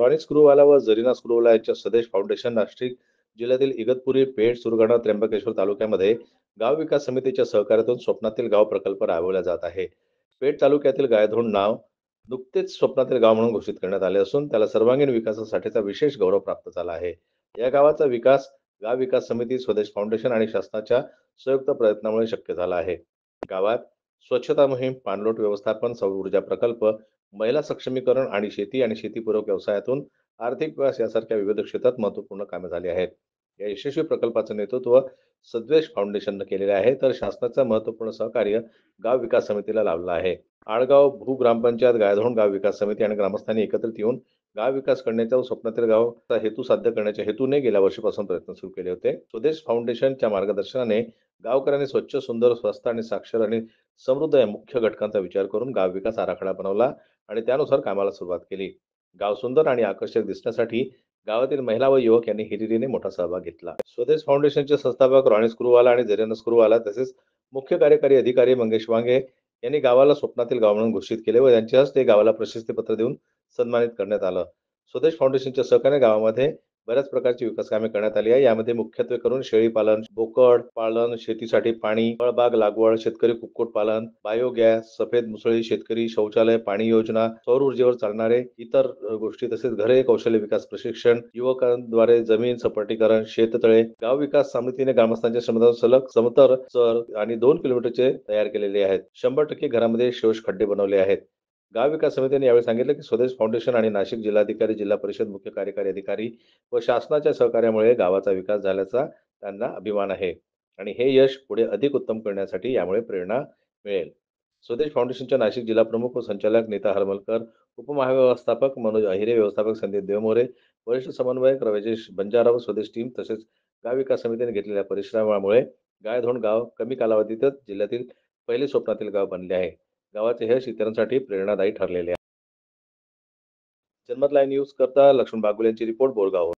Ronnie Screwvala व जरीना स्क्रूवाला यांच्या स्वदेश foundation Nashik जिल्ह्यातील इगतपुरी, पेठ, सुरगाणा, त्र्यंबकेश्वर तालुक्यामध्ये गाव विकास समितीच्या सहकार्यातून स्वप्नातील गाव प्रकल्प राबवला जात आहे. पेठ तालुक्यातील गायधोंड नाव नुकतेच स्वप्नातील गाव म्हणून घोषित करण्यात आले असून त्याला सर्वांगीण विकासासाठीचा विशेष गौरव प्राप्त झाला आहे. या गावाचा विकास गाव विकास समिती, स्वदेश फाउंडेशन आणि शासनाच्या संयुक्त प्रयत्नामुळे शक्य झाला आहे. गावात स्वच्छता मोहीम, पाणलोट व्यवस्थापन, सौर ऊर्जा प्रकल्प, महिला सक्षमीकरण आणि शेतीपूरक व्यवसायातून आर्थिक विकास यासारख्या विविध क्षेत्रात महत्त्वपूर्ण कामे झाली आहेत. या यशस्वी प्रकल्पाचं नेतृत्व सद्वेश फाउंडेशननं केलेले आहे, तर शासनाचं महत्त्वपूर्ण सहकार्य गाव विकास समितीला लाभलं आहे. आडगाव भूग्रामपंचायत, गायधोंड गाव विकास समिती आणि ग्रामस्थांनी एकत्रित येऊन गाव विकास करण्याच्या व स्वप्नातील गावचा हेतू साध्य करण्याच्या हेतूने गेल्या वर्षीपासून प्रयत्न सुरू केले होते. स्वदेश फाउंडेशनच्या मार्गदर्शनाने गावकऱ्यांनी स्वच्छ, सुंदर, स्वस्त आणि साक्षर आणि समृद्ध या मुख्य घटकांचा विचार करून गाव विकास आराखडा बनवला आणि त्यानुसार कामाला सुरुवात केली. गाव सुंदर आणि आकर्षक दिसण्यासाठी गावातील महिला व युवक यांनी हिरिरीने मोठा सहभाग घेतला. स्वदेश फाउंडेशनचे संस्थापक रॉनी स्क्रूवाला आणि जरीना स्क्रूवाला तसेच मुख्य कार्यकारी अधिकारी मंगेश वांगे यांनी गावाला स्वप्नातील गाव म्हणून घोषित केले व त्यांच्या हस्ते गावाला प्रशस्तीपत्र देऊन सन्मानित करण्यात आलं. स्वदेश फाउंडेशनच्या सहकार्याने गावामध्ये बऱ्याच प्रकारची विकास कामे करण्यात आली आहे. यामध्ये मुख्यत्वे करून शेळी पालन, बोकड पालन, शेतीसाठी पाणी, फळबाग लागवड, शेतकरी कुक्कुटपालन, बायोगॅस, सफेद मुसळी, शेतकरी शौचालय, पाणी योजना, सौर ऊर्जेवर चालणारे इतर गोष्टी, तसेच घरे, कौशल्य विकास प्रशिक्षण, युवकांद्वारे जमीन सपाटीकरण, शेततळे. गाव विकास समितीने ग्रामस्थांच्या श्रमदानातून सलग समतर चर आणि 2 किलोमीटरचे तयार केलेले आहेत. 100% घरामध्ये शोष खड्डे बनवले आहेत. गाव विकास समितीने यावेळी सांगितलं की स्वदेश फाउंडेशन आणि नाशिक जिल्हाधिकारी, जिल्हा परिषद मुख्य कार्यकारी अधिकारी व शासनाच्या सहकार्यामुळे गावाचा विकास झाल्याचा त्यांना अभिमान आहे आणि हे यश पुढे अधिक उत्तम करण्यासाठी यामुळे प्रेरणा मिळेल. स्वदेश फाउंडेशनच्या नाशिक जिल्हा प्रमुख व संचालक नीता हरमलकर, उपमहाव्यवस्थापक मनोज अहिरे, व्यवस्थापक संदीप देवमोरे, वरिष्ठ समन्वयक राजेश बंजारा व स्वदेश टीम तसेच गाव विकास समितीने घेतलेल्या परिश्रमामुळे गायधोंड गाव कमी कालावधीतच जिल्ह्यातील पहिले स्वप्नातील गाव बनले आहे. गावाचे यश इतरांसाठी प्रेरणादायी ठरलेले आहे. जनमत लाईव्ह न्यूज करता लक्ष्मण बागुल यांची रिपोर्ट, बोरगाव.